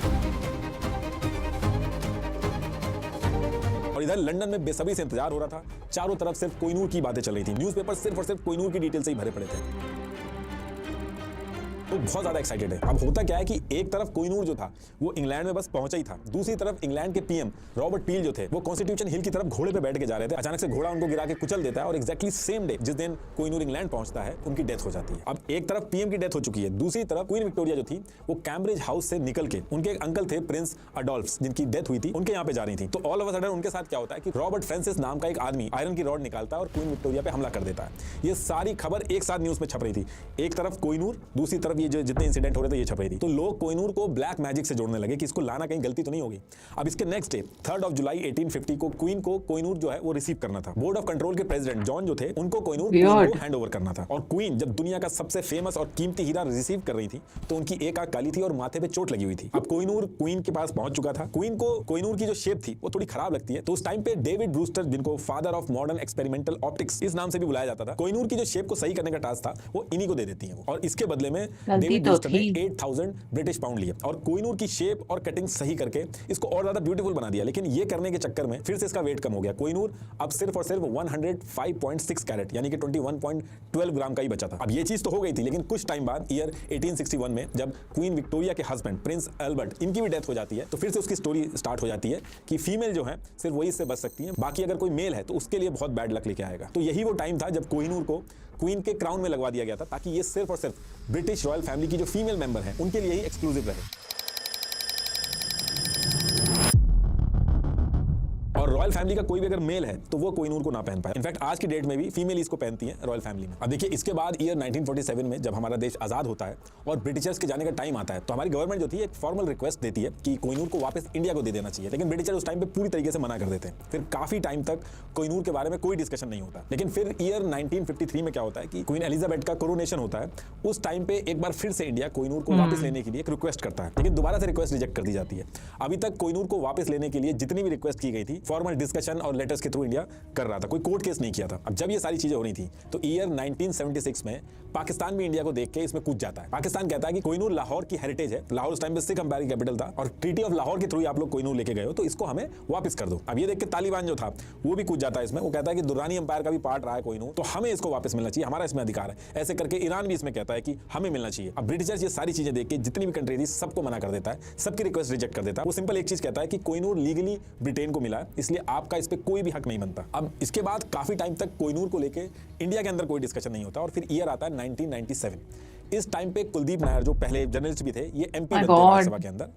Speaker 2: और इधर लंदन में बेसब्री से इंतजार हो रहा था, चारों तरफ सिर्फ कोहिनूर की बातें चल रही थी, न्यूज़पेपर सिर्फ और सिर्फ कोहिनूर की डिटेल से ही भरे पड़े थे। तो बहुत ज्यादा एक्साइटेड है। अब होता क्या है कि एक तरफ कोहिनूर जो था वो इंग्लैंड में बस पहुंचा ही था, दूसरी तरफ इंग्लैंड के पीएम रॉबर्ट पील जो थे वो कॉन्स्टिट्यूशन हिल की तरफ घोड़े पे बैठ के जा रहे थे। अचानक से घोड़ा उनको गिरा के कुचल देता है और एग्जैक्टली सेम डे जिस दिन कोहिनूर इंग्लैंड पहुंचता है उनकी डेथ हो जाती है। अब एक तरफ पीएम की डेथ हो चुकी है, दूसरी तरफ क्वीन विक्टोरिया जो थी वो कैम्ब्रिज हाउस से निकल के, उनके एक अंकल थे प्रिंस अडोल्फ जिनकी डेथ हुई थी, उनके यहाँ पे जा रही थी। तो ऑल ऑफ अ सडन उनके साथ क्या होता है कि रॉबर्ट फ्रांसिस नाम का एक आदमी आयरन की रॉड निकालता है और क्वीन विक्टोरिया पे हमला कर देता है। ये सारी खबर एक साथ न्यूज में छप रही थी, एक तरफ कोहिनूर, दूसरी तरफ ये जो जितने इंसिडेंट हो रहे थे ये छप रही थी। तो लोग कोहिनूर को ब्लैक मैजिक से जोड़ने लगे कि इसको लाना कहीं गलती तो नहीं होगी। अब इसके नेक्स्ट डे 3 जुलाई 1850 को क्वीन को कोहिनूर जो है वो रिसीव करना था। बोर्ड ऑफ कंट्रोल के प्रेसिडेंट जॉन जो थे उनको कोहिनूर को हैंड ओवर करना था। और क्वीन जब दुनिया का सबसे फेमस और कीमती हीरा रिसीव कर रही थी तो उनकी एक आंख काली थी और माथे पे चोट लगी हुई थी। अब कोहिनूर क्वीन के पास पहुंच चुका था। क्वीन को कोहिनूर की जो शेप थी वो थोड़ी खराब लगती है, तो उस टाइम पे डेविड ब्रूस्टर, जिनको father of modern experimental optics इस नाम से भी बुलाया जाता था, कोहिनूर की जो शेप को सही करने का टास्क था वो इन्हीं को दे देती है और इसके बदले में डेविड ब्रूस्टर ने 8000 ब्रिटिश पाउंड लिए और कोहिनूर की शेप और कटिंग सही करके इसको और ज्यादा ब्यूटीफुल बना दिया। लेकिन ये करने के चक्कर में फिर से इसका वेट कम हो गया। कोहिनूर अब सिर्फ और सिर्फ 105.6 कैरेट यानी कि 21.12 ग्राम का ही बचा था। अब ये चीज तो हो गई थी, लेकिन कुछ टाइम बाद ईयर 1861 में जब क्वीन विक्टोरिया के हस्बैंड प्रिंस एल्बर्ट इनकी भी डेथ हो जाती है तो फिर से उसकी स्टोरी स्टार्ट हो जाती है कि फीमेल जो है सिर्फ वही इससे बच सकती है, बाकी अगर कोई मेल है तो उसके लिए बहुत बैड लक लेके आएगा। तो यही वो टाइम था जब कोहिनूर को क्वीन के क्राउन में लगवा दिया गया था ताकि ये सिर्फ और सिर्फ ब्रिटिश रॉयल फैमिली की जो फीमेल मेंबर हैं उनके लिए ही एक्सक्लूसिव रहे। और रॉयल फैमिली का कोई भी अगर मेल है तो वो कोहिनूर को ना पहन पाए। इनफैक्ट आज की डेट में भी फीमेल इसको पहनती है रॉयल फैमिली में। अब देखिए इसके बाद ईयर 1947 में जब हमारा देश आजाद होता है और ब्रिटिशर्स के जाने का टाइम आता है तो हमारी गवर्नमेंट जो थी एक फॉर्मल रिक्वेस्ट देती है कि कोहिनूर को वापस इंडिया को दे देना चाहिए, लेकिन ब्रिटिशर उस टाइम पे पूरी तरीके से मना कर देते हैं। फिर काफी टाइम तक कोहिनूर के बारे में कोई डिस्कशन नहीं होता। लेकिन फिर ईयर 1953 में क्या होता है कि क्वीन एलिजाबेथ का कोरोनेशन होता है। उस टाइम पे एक बार फिर से इंडिया कोहिनूर को वापस लेने के लिए एक रिक्वेस्ट करता है, लेकिन दोबारा से रिक्वेस्ट रिजेक्ट कर दी जाती है। अभी तक कोहिनूर को वापस लेने के लिए जितनी भी रिक्वेस्ट की गई थी फॉर्मल डिस्कशन और लेटर्स के थ्रू इंडिया कर रहा था, कोई कोर्ट केस नहीं किया था। अब जब ये सारी चीजें हो रही थी तो ईयर 1976 में पाकिस्तान भी इंडिया को देख के इसमें कूद जाता है। पाकिस्तान कहता है कि कोहिनूर लाहौर की हेरिटेज है, लाहौर उस टाइम पे सिख एम्पायर की कैपिटल था और ट्रीटी ऑफ लाहौर के थ्रू आप लोग कोहिनूर लेके गए हो तो इसको हमें वापस कर दो। अब ये देख के तालिबान जो था वो भी कूद जाता है इसमें, वो कहता है कि दुर्रानी एम्पायर का भी पार्ट रहा है कोहिनूर, तो हमें इसको वापस मिलना चाहिए, हमारा इसमें अधिकार है। ऐसे करके ईरान भी इसमें कहता है कि हमें मिलना चाहिए। अब ब्रिटिशर्स ये सारी चीजें देख के जितनी भी कंट्री थी सबको मना कर देता है, सबकी रिक्वेस्ट रिजेक्ट कर देता है। वो सिंपल एक चीज कहता है कि कोहिनूर लीगली ब्रिटेन को मिला है, इसलिए आपका इस पे कोई भी हक नहीं बनता। अब इसके बाद काफी टाइम तक कोहिनूर को लेके इंडिया के अंदर कोई डिस्कशन नहीं होता और फिर ईयर आता है 1997। इस टाइम पे कुलदीप नायर जो पहले जर्नलिस्ट भी थे ये एमपी बनते हैं राज्यसभा के अंदर।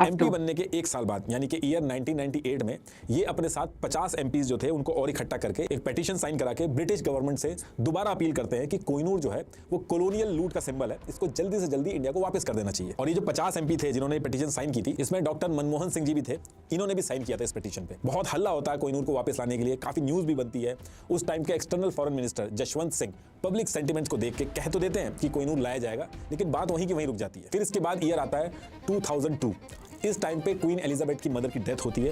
Speaker 2: एमपी बनने के एक साल बाद यानी कि ईयर 1998 में ये अपने साथ 50 एमपीज जो थे उनको और इकट्ठा करके एक पेटिशन साइन करा के ब्रिटिश गवर्नमेंट से दोबारा अपील करते हैं कि कोहिनूर जो है वो कॉलोनियल लूट का सिंबल है, इसको जल्दी से जल्दी इंडिया को वापस कर देना चाहिए। और ये जो 50 एमपी थे जिन्होंने पेटिशन साइन की थी इसमें डॉक्टर मनमोहन सिंह जी भी थे, इन्होंने भी साइन किया था इस पेटिशन पे। बहुत हल्ला होता है कोहिनूर को वापस लाने के लिए, काफी न्यूज भी बनती है। उस टाइम के external foreign minister Jashwant Singh public sentiments को देख के कह तो देते हैं कि कोहिनूर लाया जाएगा, लेकिन बात वहीं की वहीं रुक जाती है। फिर इसके बाद ईयर आता है 2002। इस टाइम पे क्वीन एलिजाबेथ की मदर की डेथ होती है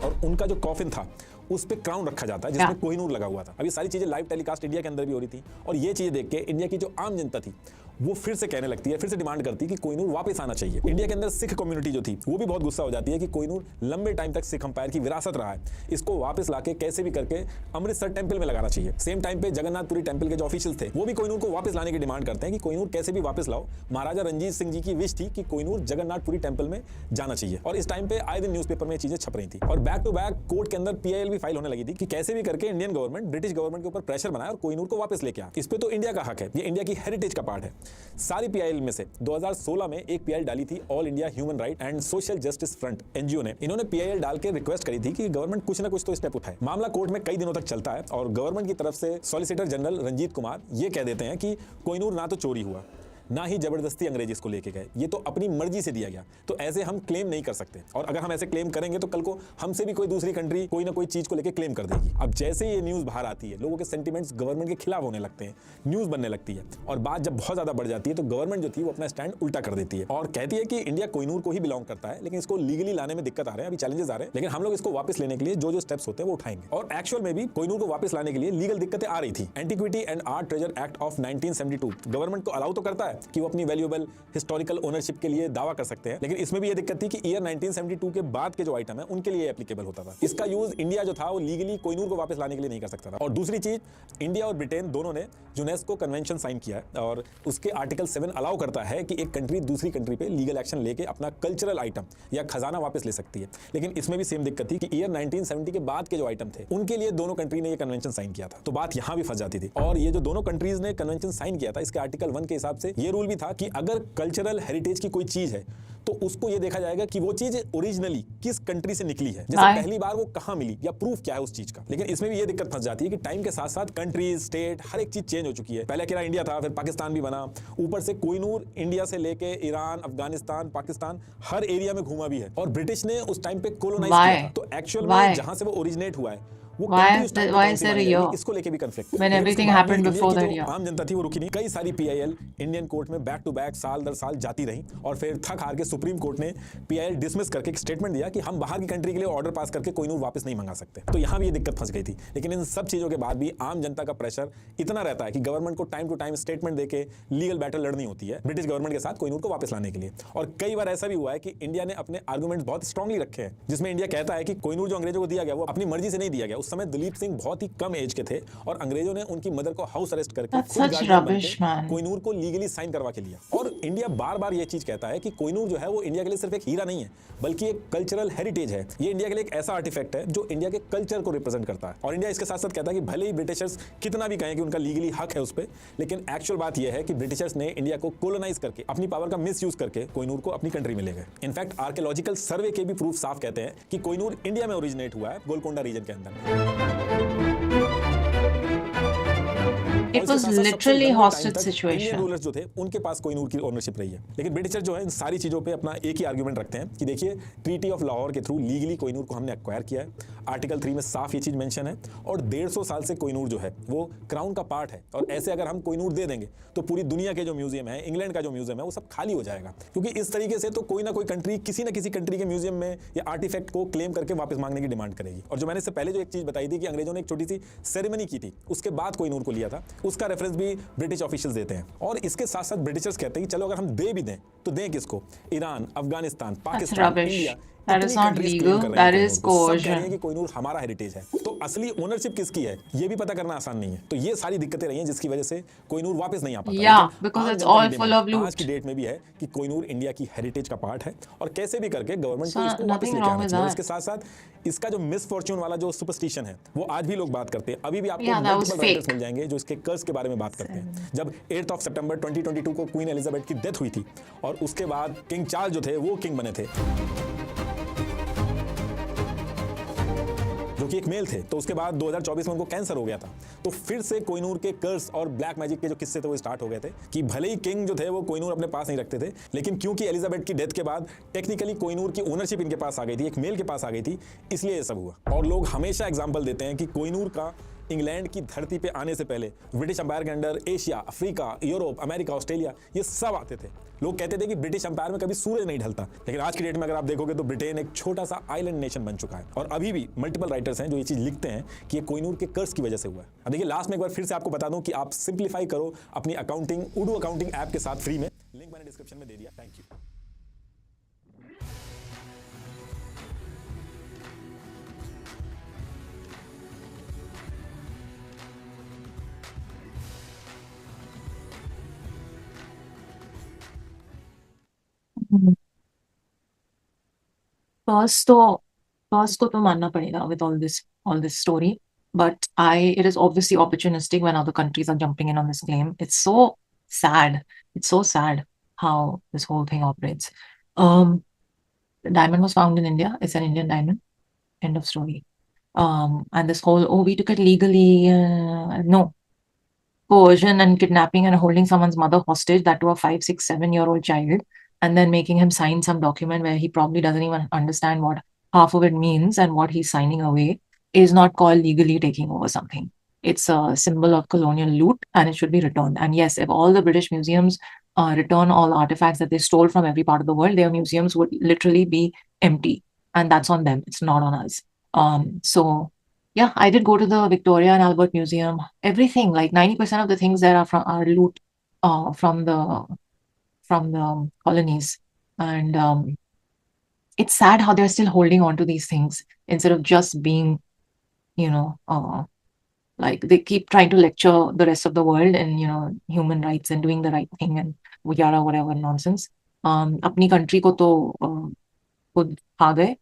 Speaker 2: और उनका जो कॉफिन था उस पे क्राउन रखा जाता है जिसमें कोहिनूर लगा हुआ था। अब ये सारी चीजें लाइव टेलीकास्ट इंडिया के अंदर भी हो रही थी और ये चीजें देख के इंडिया की जो आम जनता थी वो फिर से कहने लगती है, फिर से डिमांड करती है कि कोहिनूर वापस आना चाहिए। इंडिया के अंदर सिख कम्युनिटी जो थी वो भी बहुत गुस्सा हो जाती है कि कोहिनूर लंबे टाइम तक सिख अंपायर की विरासत रहा है, इसको वापस लाके कैसे भी करके अमृतसर टेंपल में लगाना चाहिए। सेम टाइम पे जगन्नाथपुरी टेंपल के जो ऑफिशियल थे वो भी कोहिनूर को वापस लाने की डिमांड करते हैं कि कोहिनूर कैसे भी वापस लाओ। महाराजा रंजीत सिंह जी की विश थी कि कोहिनूर जगन्नाथपुरी टेंपल में जाना चाहिए और इस टाइम पे आए दिन न्यूज़पेपर में चीजें छप रही थी और बैक टू बैक कोर्ट के अंदर पीआईएल भी भी फाइल होने लगी थी कि कैसे भी करके इंडियन गवर्नमेंट ब्रिटिश गवर्नमेंट के ऊपर प्रेशर बनाए और कोहिनूर को वापस लेके आए। इस पे तो इंडिया का हक है, ये इंडिया की हेरिटेज का पार्ट है। सारी पीआईएल में से 2016 में एक पीआईएल डाली थी all India human right and social justice front NGO ने। इन्होंने पीआईएल डाल के रिक्वेस्ट करी थी कि गवर्नमेंट कुछ ना कुछ तो स्टेप उठाए। मामला कोर्ट में कई दिनों तक चलता है और गवर्नमेंट की तरफ से सॉलिसिटर जनरल रंजीत कुमार ये कह देते हैं कि कोहिनूर ना तो चोरी हुआ, ना ही जबरदस्ती अंग्रेज इसको लेके गए, ये तो अपनी मर्जी से दिया गया, तो ऐसे हम क्लेम नहीं कर सकते। और अगर हम ऐसे क्लेम करेंगे तो कल को हमसे भी कोई दूसरी कंट्री कोई ना कोई चीज को लेके क्लेम कर देगी। अब जैसे ये न्यूज बाहर आती है, लोगों के सेंटिमेंट्स गवर्नमेंट के खिलाफ होने लगते हैं, न्यूज बनने लगती है और बात जब बहुत ज्यादा बढ़ जाती है तो गवर्नमेंट जो थी वो अपना स्टैंड उल्टा कर देती है और कहती है कि इंडिया कोहिनूर को ही बिलोंग करता है, लेकिन इसको लीगली लाने में दिक्कत आ रहे हैं, अभी चैलेंजेस आ रहे हैं, लेकिन हम लोग इसको वापस लेने के लिए जो जो स्टेप्स होते हैं वो उठाएंगे। और एक्चुअल में भी कोहिनूर को वापस लाने के लिए लीगल दिक्कतें आ रही थी। Antiquity and art treasure act of 1972 government को अलाउ तो करता है कि वो अपनी वैल्यूएबल हिस्टोरिकल ओनरशिप के लिए दावा कर सकते हैं, लेकिन इसमें भी ये दिक्कत थी कि ईयर 1972 के बाद के जो आइटम है उनके लिए एप्लीकेबल होता था। इसका यूज इंडिया जो था वो लीगली कोहिनूर को वापस लाने के लिए नहीं कर सकता था। और दूसरी चीज, इंडिया और ब्रिटेन दोनों ने यूनेस्को कन्वेंशन साइन किया है और उसके आर्टिकल 7 अलाउ करता है कि एक कंट्री दूसरी कंट्री पे लीगल एक्शन लेके अपना कल्चरल आइटम या खजाना वापस ले सकती है। लेकिन इसमें भी सेम दिक्कत थी कि ईयर 1970 के बाद के जो आइटम थे उनके लिए दोनों कंट्री ने ये कन्वेंशन साइन किया था, तो बात यहां भी फंस जाती थी। और ये जो दोनों कंट्रीज ने कन्वेंशन साइन किया था, इसके आर्टिकल 1 के हिसाब से ये रूल भी था कि अगर कल्चरल हेरिटेज की कोई चीज है तो उसको ये देखा जाएगा कि वो चीज ओरिजिनली किस कंट्री से निकली है, जैसे पहली बार वो कहां मिली या प्रूफ क्या है उस चीज का। लेकिन इसमें भी ये दिक्कत फंस जाती है कि टाइम के साथ साथ कंट्रीज, स्टेट, हर एक चीज चेंज हो चुकी है। पहले अकेला इंडिया था, फिर पाकिस्तान भी बना, ऊपर से कोहिनूर इंडिया से लेके ईरान, अफगानिस्तान, पाकिस्तान हर एरिया में घूमा भी है और ब्रिटिश ने उस टाइम पे कोलोनाइज किया था। तो एक्चुअल में जहां से वो ओरिजिनेट हुआ है वो
Speaker 1: why is there a year
Speaker 2: इसको लेके भी conflict
Speaker 1: when everything happened before that year?
Speaker 2: आम जनता थी वो रुकी नहीं। कई सारी पीआईएल इंडियन कोर्ट में बैक टू बैक साल दर साल जाती रही और फिर थक हार के सुप्रीम कोर्ट ने पीआईएल डिसमिस करके एक स्टेटमेंट दिया कि हम बाहर की कंट्री के लिए ऑर्डर पास करके कोहिनूर वापस नहीं मंगा सकते। तो यहाँ भी ये दिक्कत फंस गई थी। लेकिन इन सब चीजों के बाद भी आम जनता का प्रेशर इतना रहता है कि गवर्नमेंट को टाइम टू टाइम स्टेटमेंट देके लीगल बैटल लड़नी होती है ब्रिटिश गवर्नमेंट के साथ कोहिनूर को वापस लाने के लिए। और कई बार ऐसा भी हुआ है कि इंडिया ने अपने आर्गूमेंट्स बहुत स्ट्रांगली रखे हैं, जिसमें इंडिया कहता है कि कोहिनूर जो अंग्रेजों को दिया गया वो अपनी मर्जी से नहीं दिया गया। उस समय दलीप सिंह बहुत ही कम एज के थे और अंग्रेजों ने उनकी मदर को हाउस अरेस्ट करके कोहिनूर को लीगली साइन करवा के लिया। और इंडिया बार बार ये चीज कहता है कि कोहिनूर जो है वो इंडिया के लिए सिर्फ एक हीरा नहीं है बल्कि एक कल्चरल हेरिटेज है। ये इंडिया के लिए एक ऐसा आर्टिफैक्ट है जो इंडिया के कल्चर को रिप्रेजेंट करता है। और इंडिया इसके साथ साथ कहता है कि भले ही ब्रिटिशर्स कितना भी कहें कि उनका लीगली हक है उस पर, लेकिन एक्चुअल बात यह है कि ब्रिटिशर्स ने इंडिया को कोलोनाइज करके अपनी पावर का मिस यूज करके कोहिनूर को अपनी कंट्री में ले गए। इनफैक्ट आर्कियोलॉजिकल सर्वे के भी प्रूफ साफ कहते हैं कि कोहिनूर इंडिया में ओरिजिनेट हुआ है, गोलकोंडा रीजन के अंदर।
Speaker 1: It was literally hostage situation.
Speaker 2: Rulers जो थे उनके पास कोहिनूर की ओनरशिप रही है। लेकिन ब्रिटिशर जो है इन सारी चीजों पे अपना एक ही आर्गुमेंट रखते हैं कि देखिए ट्रीटी ऑफ लाहौर के थ्रू लीगली कोहिनूर को हमने एक्वायर किया है, आर्टिकल 3 में साफ ये चीज मेंशन है और 150 साल से कोहिनूर जो है वो क्राउन का पार्ट है। और ऐसे अगर हम कोहिनूर दे देंगे तो पूरी दुनिया के जो म्यूजियम है, इंग्लैंड का जो म्यूजियम है, वो सब खाली हो जाएगा, क्योंकि इस तरीके से तो कोई ना कोई कंट्री किसी ना किसी कंट्री के म्यूजियम में या आर्टिफैक्ट को क्लेम करके वापस मांगने की डिमांड करेगी। और जो मैंने इससे पहले जो एक चीज बताई थी कि अंग्रेजों ने एक छोटी सी सेरेमनी की थी, उसके बाद कोहिनूर को लिया था, उसका रेफरेंस भी ब्रिटिश ऑफिशियल्स देते हैं। और इसके साथ साथ ब्रिटिशर्स कहते हैं कि चलो अगर हम दे भी दें तो दें किसको? Iran, Afghanistan, Pakistan, India,
Speaker 1: That is not legal. That is coercion.
Speaker 2: कि कोहिनूर हमारा हेरिटेज है। तो असली ओनरशिप किसकी है ये भी पता करना आसान नहीं है। तो ये सारी दिक्कतें रही हैं जिसकी वजह से कोहिनूर वापस नहीं आ पाता।
Speaker 1: Yeah, because it's all full of loot.
Speaker 2: आज की डेट में भी है कि कोहिनूर इंडिया की हेरिटेज का पार्ट है और कैसे भी करके गवर्नमेंट को
Speaker 1: So,
Speaker 2: इसको वापस
Speaker 1: nothing
Speaker 2: लेके
Speaker 1: wrong
Speaker 2: आना
Speaker 1: with
Speaker 2: चाहिए।
Speaker 1: that.
Speaker 2: इसके साथ साथ इसका जो मिसफॉर्च्यून वाला जो सुपरस्टिशन है वो आज भी लोग बात करते हैं। अभी भी आपको
Speaker 1: Yeah, that was
Speaker 2: multiple writers
Speaker 1: fake.
Speaker 2: मिल जाएंगे जो इसके कर्ज के बारे में बात करते हैं। जब 8 सितंबर 2022 को क्वीन एलिजाबेथ की डेथ हुई थी और उसके बाद किंग चार्ल्स जो थे वो किंग बने थे, जो कि एक मेल थे, तो उसके बाद 2024 में उनको कैंसर हो गया था। तो फिर से कोहिनूर के कर्स और ब्लैक मैजिक के जो किस्से थे वो स्टार्ट हो गए थे कि भले ही किंग जो थे वो कोहिनूर अपने पास नहीं रखते थे, लेकिन क्योंकि एलिजाबेथ की डेथ के बाद टेक्निकली कोहिनूर की ओनरशिप इनके पास आ गई थी, एक मेल के पास आ गई थी, इसलिए ये सब हुआ। और लोग हमेशा एग्जाम्पल देते हैं कि कोहिनूर का इंग्लैंड की धरती पे आने से पहले ब्रिटिश अंपायर के under Asia, Africa, Europe, America, Australia ये सब आते थे। लोग कहते थे कि ब्रिटिश अंपायर में कभी सूरज नहीं ढलता, लेकिन आज की डेट में अगर आप देखोगे तो ब्रिटेन एक छोटा सा आइलैंड नेशन बन चुका है। और अभी भी मल्टीपल राइटर्स हैं जो ये चीज लिखते हैं कि ये कोहिनूर के कर्ज की वजह से हुआ है। अब देखिए लास्ट में एक बार फिर से आपको बता दूं कि आप सिंप्लीफाई करो अपनी अकाउंटिंग उडू अकाउंटिंग ऐप के साथ फ्री में, लिंक मैंने डिस्क्रिप्शन में दे दिया। Thank you.
Speaker 1: फर्स्ट तो First को तो मानना पड़ेगा with all this story, but it is obviously opportunistic when other countries are jumping in on this game. It's so sad. It's so sad how this whole thing operates. The diamond was found in India. It's an Indian diamond. End of story. And this whole, oh, we took it legally. No, coercion and kidnapping and holding someone's mother hostage, that to a 5, 6, 7-year-old child, and then making him sign some document where he probably doesn't even understand what half of it means and what he's signing away, is not called legally taking over something. It's a symbol of colonial loot and it should be returned. And yes, if all the British museums return all artifacts that they stole from every part of the world, their museums would literally be empty. And that's on them. It's not on us. So yeah, I did go to the Victoria and Albert Museum. Everything, like 90% of the things there are loot from the colonies. And it's sad how they're still holding on to these things instead of just being, you know, like they keep trying to lecture the rest of the world and human rights and doing the right thing and yada whatever nonsense. अपनी country को तो खुद खा गए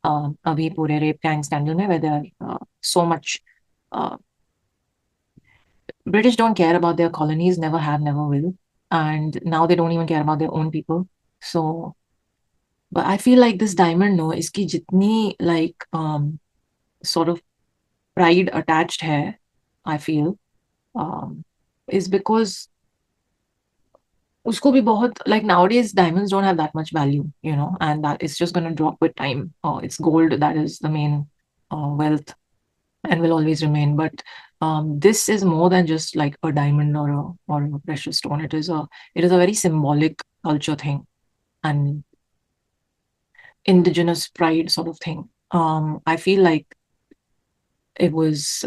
Speaker 1: अभी पूरे rape gang scandal में, where there are so much British don't care about their colonies, never have, never will. And now they don't even care about their own people. So, but I feel like this diamond, no, iski jitni like sort of pride attached hai, I feel, is because usko bhi bahut, like nowadays diamonds don't have that much value, and that it's just going to drop with time. It's gold that is the main wealth and will always remain. But this is more than just like a diamond or a precious stone. It is a very symbolic culture thing and indigenous pride sort of thing. I feel like it was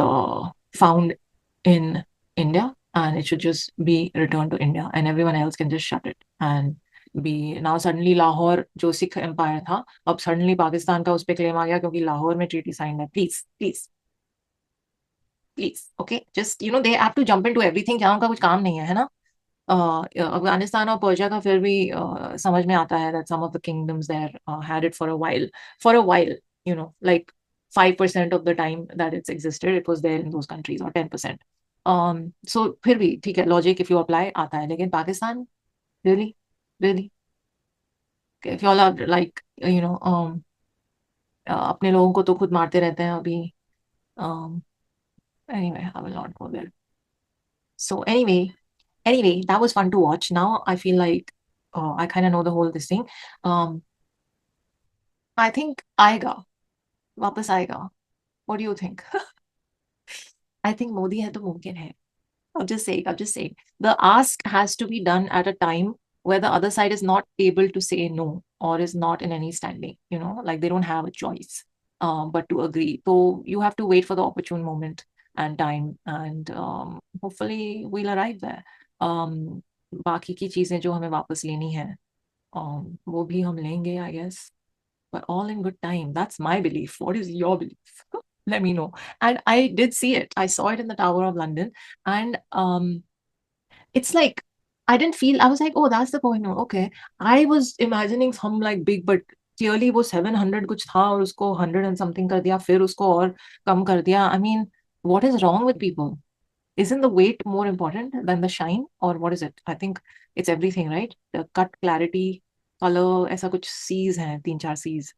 Speaker 1: found in India and it should just be returned to India and everyone else can just shut it and be now suddenly Lahore जो Sikh empire था अब suddenly Pakistan का उस पे claim आ गया क्योंकि लाहौर में treaty sign है. Please please please okay just they have to jump into everything जहां उनका कुछ काम नहीं है ना. अफगानिस्तान और पर्शिया का फिर भी समझ में आता है that some of the kingdoms there had it for a while, like 5% of the time that it's existed it was there in those countries or 10%. So फिर भी ठीक है लॉजिक if you apply आता है, लेकिन Pakistan really really if you all are like अपने लोगों को तो खुद मारते रहते हैं अभी. um, anyway I will not go there. So anyway, that was fun to watch. Now I feel like I kind of know the whole this thing. Um, I think आएगा वापस आएगा. What do you think? I think Modi है तो मुमकिन है. I'm just saying. The ask has to be done at a time where the other side is not able to say no or is not in any standing, like they don't have a choice but to agree. So you have to wait for the opportune moment and time and hopefully we'll arrive there. बाकी की चीजें जो हमें वापस लेनी है वो भी हम लेंगे, I guess. But all in good time. That's my belief. What is your belief? Let me know. And I did see it. I saw it in the Tower of London. And it's like, I didn't feel, I was like, oh, that's the Kohinoor. Okay. I was imagining some like big, but clearly वो 700 कुछ था और उसको 100 and something कर दिया, फिर उसको और कम कर दिया. I mean, what is wrong with people? Isn't the weight more important than the shine? Or what is it? I think it's everything, right? The cut, clarity, color, ऐसा कुछ C's हैं, 3-4 C's.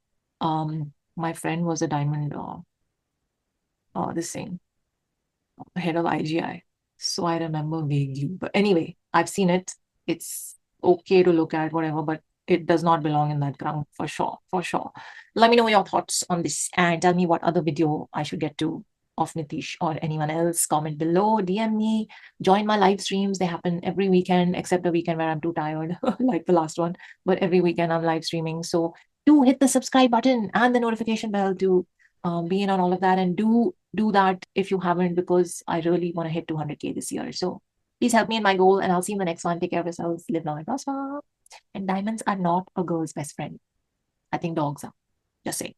Speaker 1: My friend was a diamond, this thing, head of IGI. So I remember vaguely. But anyway, I've seen it. It's okay to look at, whatever, but it does not belong in that ground for sure. For sure. Let me know your thoughts on this and tell me what other video I should get to of Nitish or anyone else. Comment below, DM me, join my live streams. They happen every weekend, except the weekend where I'm too tired, like the last one. But every weekend I'm live streaming. So do hit the subscribe button and the notification bell to be in on all of that. And do that if you haven't, because I really want to hit 200K this year. So please help me in my goal and I'll see you in the next one. Take care of yourselves. Live long and prosper. And diamonds are not a girl's best friend. I think dogs are. Just saying.